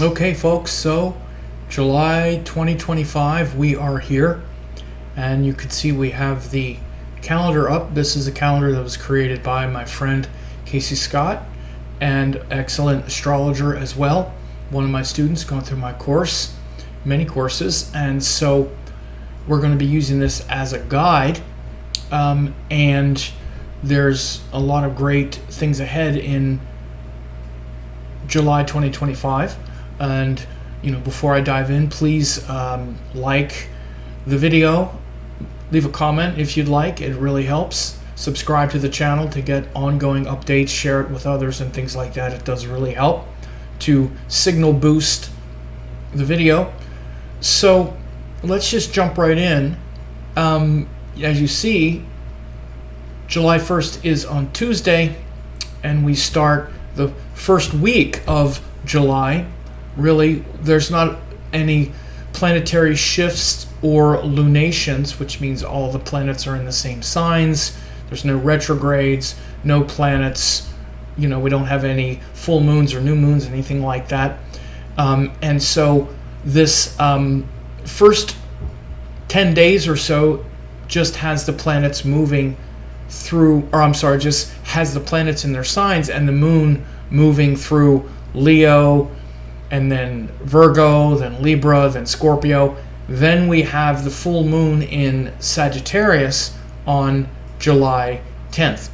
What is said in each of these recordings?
Okay, folks, so July 2025, we are here, and you can see we have the calendar up. This is a calendar that was created by my friend Casey Scott, and excellent astrologer as well. One of my students going through my course, many courses, and so we're going to be using this as a guide, and there's a lot of great things ahead in July 2025. And before I dive in, please like the video, leave a comment if you'd like, it really helps. Subscribe to the channel to get ongoing updates, share it with others and things like that. It does really help to signal boost the video. So let's just jump right in. As you see, July 1st is on Tuesday, and we start the first week of July. Really, there's not any planetary shifts or lunations, which means all the planets are in the same signs. There's no retrogrades, no planets. We don't have any full moons or new moons, anything like that. And so this first 10 days or so just has the planets moving through, just has the planets in their signs and the moon moving through Leo, and then Virgo, then Libra, then Scorpio. Then we have the full moon in Sagittarius on July 10th.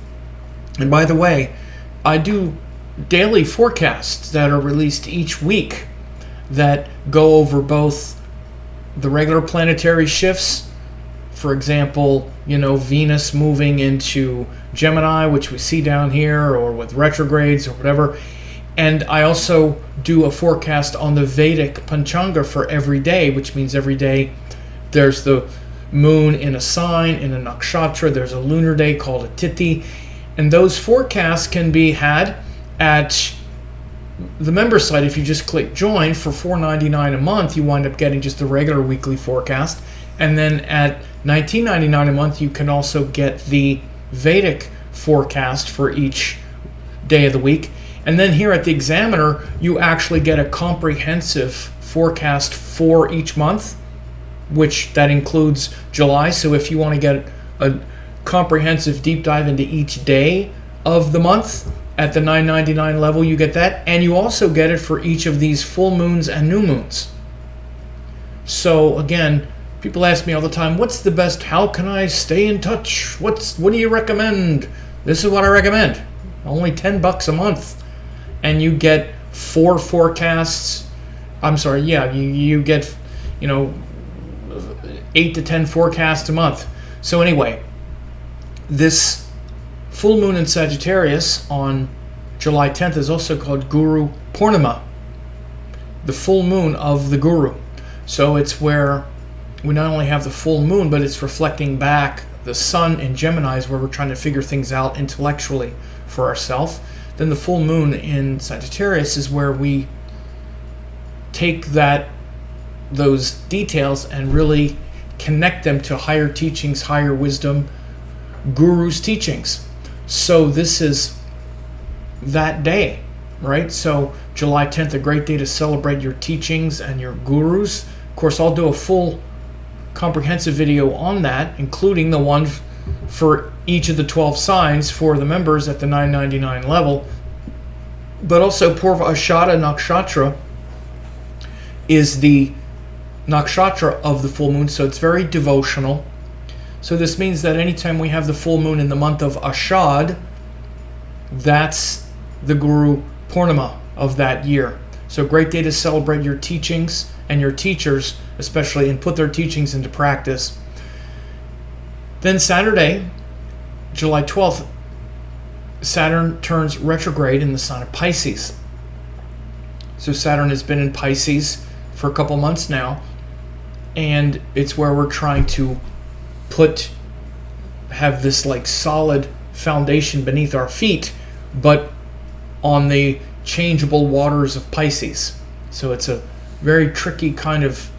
And by the way, I do daily forecasts that are released each week that go over both the regular planetary shifts. For example, Venus moving into Gemini, which we see down here, or with retrogrades or whatever. And I also do a forecast on the Vedic Panchanga for every day, which means every day there's the moon in a sign, in a nakshatra. There's a lunar day called a tithi. And those forecasts can be had at the member site. If you just click join for $4.99 a month, you wind up getting just the regular weekly forecast. And then at $19.99 a month, you can also get the Vedic forecast for each day of the week. And then here at the Examiner, you actually get a comprehensive forecast for each month, which that includes July. So if you want to get a comprehensive deep dive into each day of the month at the $9.99 level, you get that. And you also get it for each of these full moons and new moons. So again, people ask me all the time, what's the best, how can I stay in touch? What do you recommend? This is what I recommend. Only $10 a month. And you get 4 forecasts. You get 8 to 10 forecasts a month. So anyway, this full moon in Sagittarius on July 10th is also called Guru Purnima, the full moon of the Guru. So it's where we not only have the full moon, but it's reflecting back the sun in Gemini, where we're trying to figure things out intellectually for ourselves. Then the full moon in Sagittarius is where we take those details and really connect them to higher teachings, higher wisdom, Guru's teachings. So this is that day, right? So July 10th, a great day to celebrate your teachings and your gurus. Of course, I'll do a full comprehensive video on that, including the one for each of the 12 signs for the members at the $9.99 level. But also Purva Ashada Nakshatra is the nakshatra of the full moon, so it's very devotional. So this means that anytime we have the full moon in the month of Ashad, that's the Guru Purnima of that year. So great day to celebrate your teachings and your teachers, especially, and put their teachings into practice. Then Saturday, July 12th, Saturn turns retrograde in the sign of Pisces. So Saturn has been in Pisces for a couple months now, and it's where we're trying to have this like solid foundation beneath our feet, but on the changeable waters of Pisces. So it's a very tricky kind of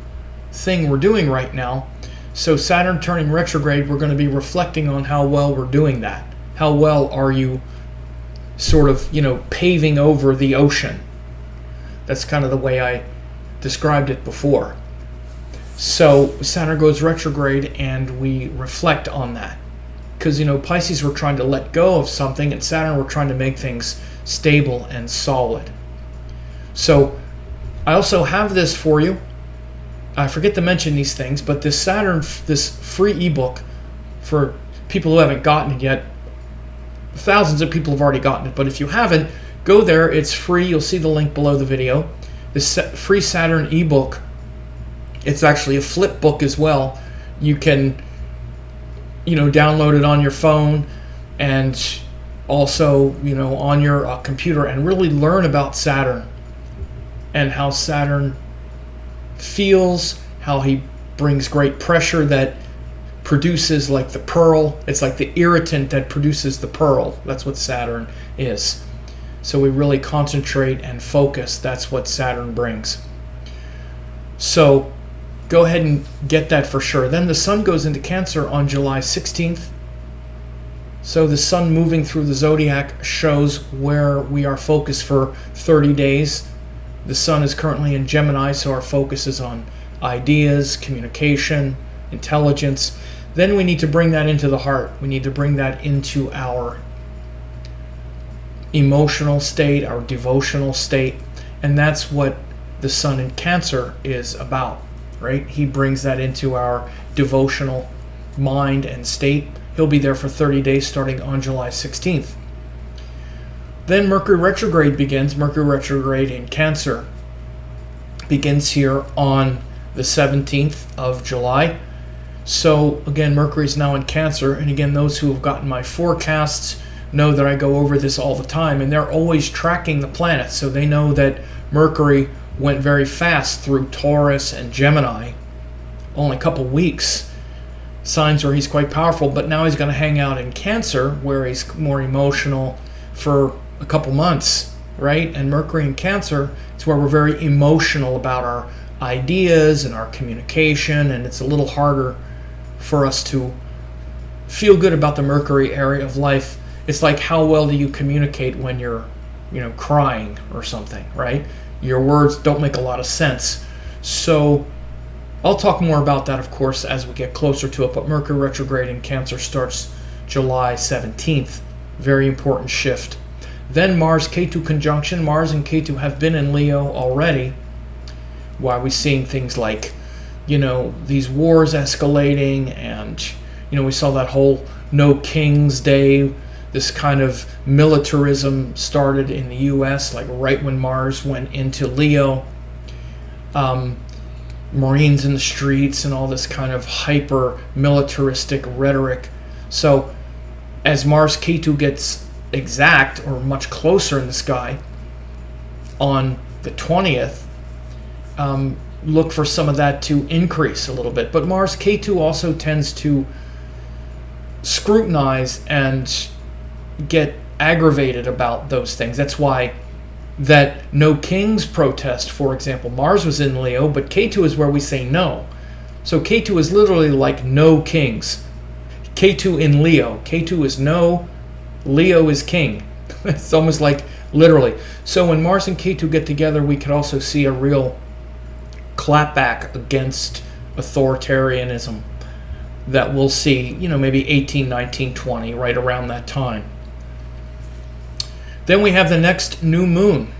thing we're doing right now. So Saturn turning retrograde, we're going to be reflecting on how well we're doing that. How well are you sort of, paving over the ocean? That's kind of the way I described it before. So Saturn goes retrograde and we reflect on that. Because, Pisces were trying to let go of something and Saturn were trying to make things stable and solid. So I also have this for you. I forget to mention these things, but this free ebook for people who haven't gotten it yet, thousands of people have already gotten it, but if you haven't, go there. It's free. You'll see the link below the video. This free Saturn ebook, it's actually a flip book as well. You can, download it on your phone and also, on your computer and really learn about Saturn and how Saturn feels, how he brings great pressure that produces like the pearl. It's like the irritant that produces the pearl. That's what Saturn is. So we really concentrate and focus. That's what Saturn brings. So go ahead and get that for sure. Then the sun goes into Cancer on July 16th. So the sun moving through the zodiac shows where we are focused for 30 days. The sun is currently in Gemini, so our focus is on ideas, communication, intelligence. Then we need to bring that into the heart. We need to bring that into our emotional state, our devotional state. And that's what the sun in Cancer is about, right? He brings that into our devotional mind and state. He'll be there for 30 days starting on July 16th. Then Mercury retrograde begins. Mercury retrograde in Cancer begins here on the 17th of July. So again, Mercury is now in Cancer. And again, those who have gotten my forecasts know that I go over this all the time. And they're always tracking the planets. So they know that Mercury went very fast through Taurus and Gemini. Only a couple weeks. Signs where he's quite powerful. But now he's going to hang out in Cancer where he's more emotional for a couple months, right? And Mercury in Cancer, it's where we're very emotional about our ideas and our communication, and it's a little harder for us to feel good about the Mercury area of life. It's like, how well do you communicate when you're, crying or something, right? Your words don't make a lot of sense. So I'll talk more about that, of course, as we get closer to it, but Mercury retrograde in Cancer starts July 17th. Very important shift. Then Mars-Ketu conjunction. Mars and Ketu have been in Leo already. Why are we seeing things like, these wars escalating, and, we saw that whole No King's Day, this kind of militarism started in the U.S., like right when Mars went into Leo. Marines in the streets and all this kind of hyper militaristic rhetoric. So as Mars-Ketu gets exact or much closer in the sky on the 20th, look for some of that to increase a little bit. But Mars-Ketu also tends to scrutinize and get aggravated about those things. That's why that No Kings protest, for example, Mars was in Leo, but Ketu is where we say no. So Ketu is literally like no kings. Ketu in Leo. Ketu is no, Leo is king. It's almost like literally. So when Mars and Ketu get together, we could also see a real clapback against authoritarianism that we'll see, maybe 18, 19, 20, right around that time. Then we have the next new moon.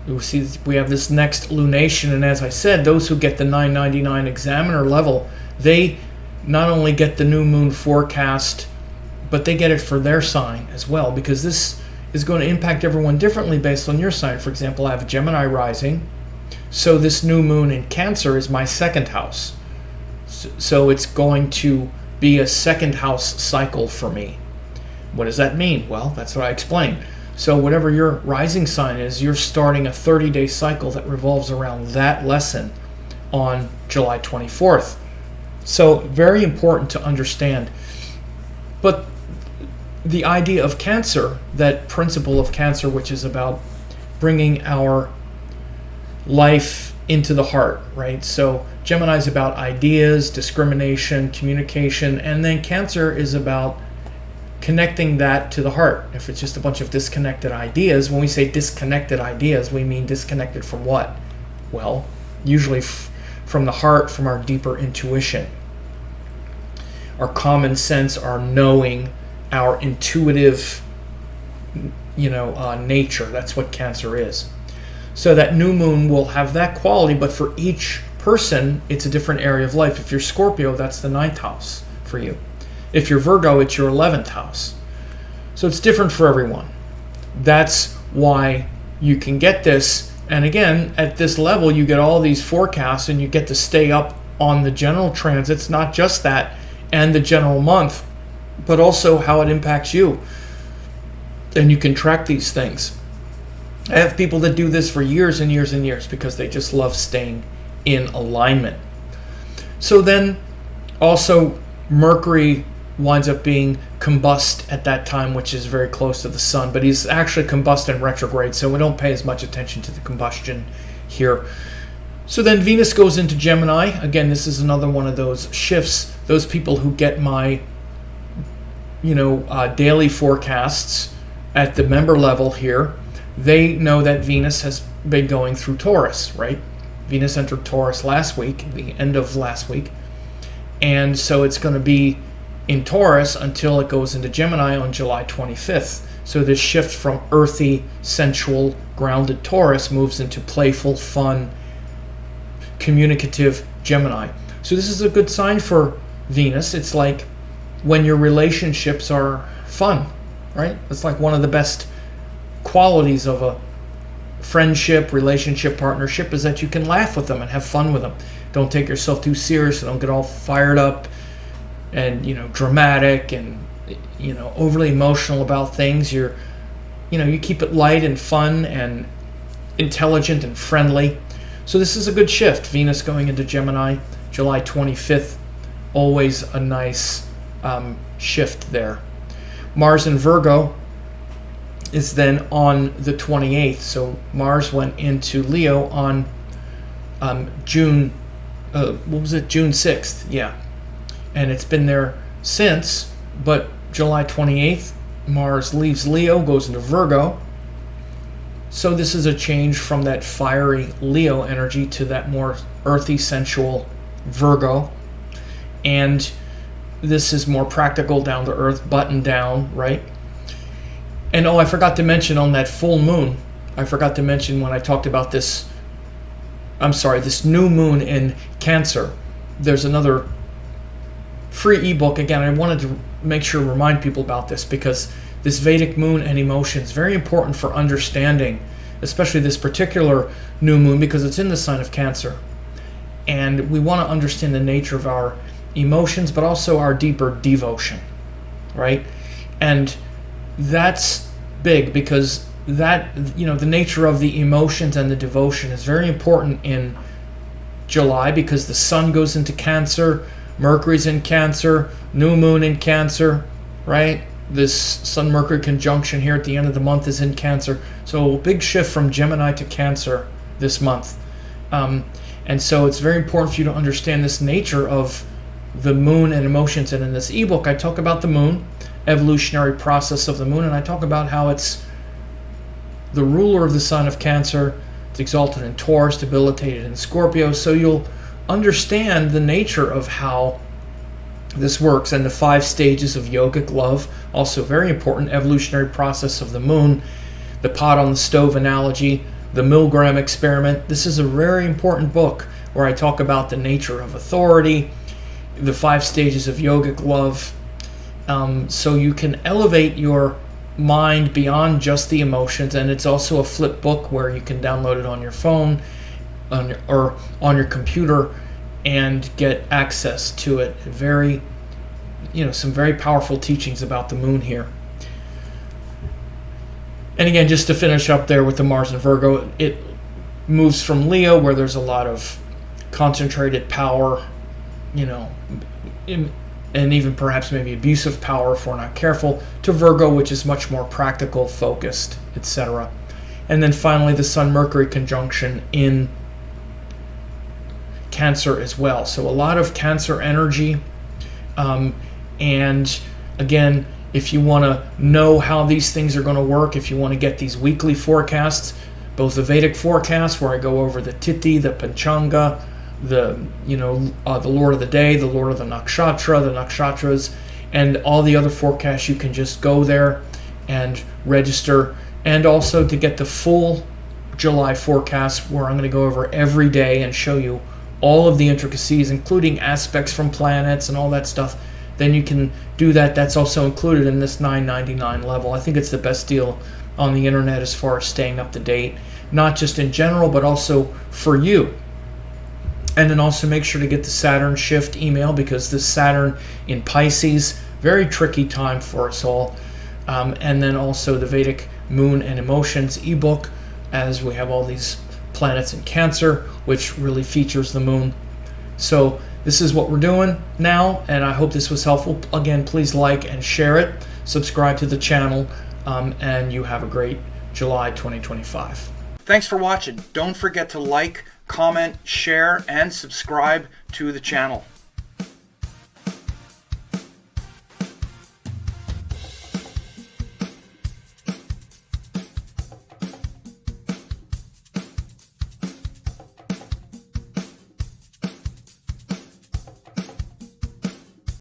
We have this next lunation, and as I said, those who get the 999 examiner level, they not only get the new moon forecast, but they get it for their sign as well, because this is going to impact everyone differently based on your sign. For example, I have Gemini rising, so this new moon in Cancer is my second house. So it's going to be a second house cycle for me. What does that mean? Well, that's what I explained. So whatever your rising sign is, you're starting a 30-day cycle that revolves around that lesson on July 24th. So very important to understand. But the idea of Cancer, that principle of Cancer, which is about bringing our life into the heart, right? So Gemini is about ideas, discrimination, communication, and then Cancer is about connecting that to the heart. If it's just a bunch of disconnected ideas, when we say disconnected ideas, we mean disconnected from what? Well, usually from the heart, from our deeper intuition, our common sense, our knowing, our intuitive, nature. That's what Cancer is. So that new moon will have that quality, but for each person, it's a different area of life. If you're Scorpio, that's the 9th house for you. If you're Virgo, it's your 11th house. So it's different for everyone. That's why you can get this. And again, at this level, you get all these forecasts and you get to stay up on the general transits, not just that, and the general month, but also how it impacts you. And you can track these things. I have people that do this for years and years and years because they just love staying in alignment. So then also Mercury winds up being combust at that time, which is very close to the sun, but he's actually combust in retrograde, so we don't pay as much attention to the combustion here. So then Venus goes into Gemini. Again, this is another one of those shifts. Those people who get my daily forecasts at the member level here, they know that Venus has been going through Taurus, right? Venus entered Taurus last week, the end of last week. And so it's going to be in Taurus until it goes into Gemini on July 25th. So this shift from earthy, sensual, grounded Taurus moves into playful, fun, communicative Gemini. So this is a good sign for Venus. It's like when your relationships are fun, right? It's like one of the best qualities of a friendship, relationship, partnership is that you can laugh with them and have fun with them. Don't take yourself too serious. Don't get all fired up and dramatic and overly emotional about things. You keep it light and fun and intelligent and friendly. So this is a good shift. Venus going into Gemini, July 25th, always a nice shift there. Mars in Virgo is then on the 28th. So Mars went into Leo on June 6th, yeah. And it's been there since, but July 28th, Mars leaves Leo, goes into Virgo. So this is a change from that fiery Leo energy to that more earthy, sensual Virgo. And this is more practical, down to earth, buttoned down, right? And I forgot to mention on that full moon, I forgot to mention when I talked about this new moon in Cancer, there's another free ebook. Again, I wanted to make sure to remind people about this because this Vedic moon and emotions, very important for understanding, especially this particular new moon because it's in the sign of Cancer. And we want to understand the nature of our emotions, but also our deeper devotion, right? And that's big because that, the nature of the emotions and the devotion is very important in July because the sun goes into Cancer, Mercury's in Cancer, new moon in Cancer, right? This Sun-Mercury conjunction here at the end of the month is in Cancer. So a big shift from Gemini to Cancer this month. And so it's very important for you to understand this nature of the moon and emotions. And in this ebook, I talk about the moon, evolutionary process of the moon, and I talk about how it's the ruler of the sign of Cancer. It's exalted in Taurus, debilitated in Scorpio. So you'll understand the nature of how this works, and the 5 stages of yogic love, also very important, evolutionary process of the moon, the pot on the stove analogy, the Milgram experiment. This is a very important book where I talk about the nature of authority, the 5 stages of yogic love, so you can elevate your mind beyond just the emotions. And it's also a flip book where you can download it on your phone or on your computer and get access to it. Some very powerful teachings about the moon here. And again, just to finish up there with the Mars and Virgo, it moves from Leo, where there's a lot of concentrated power, and even perhaps maybe abusive power if we're not careful, to Virgo, which is much more practical, focused, etc. And then finally, the Sun-Mercury conjunction in Cancer as well. So a lot of Cancer energy. And again, If you want to know how these things are going to work, if you want to get these weekly forecasts, both the Vedic forecast where I go over the Tithi, the Panchanga, the Lord of the Day, the Lord of the Nakshatras, and all the other forecasts, you can just go there and register. And also to get the full July forecast where I'm going to go over every day and show you all of the intricacies, including aspects from planets and all that stuff, then you can do that. That's also included in this $9.99 level. I think it's the best deal on the internet as far as staying up to date, not just in general, but also for you. And then also make sure to get the Saturn shift email, because this Saturn in Pisces, very tricky time for us all. And then also the Vedic Moon and Emotions ebook, as we have all these planets in Cancer, which really features the moon. So this is what we're doing now, and I hope this was helpful. Again, please like and share it, subscribe to the channel, and you have a great July 2025. Thanks for watching. Don't forget to like, comment, share, and subscribe to the channel.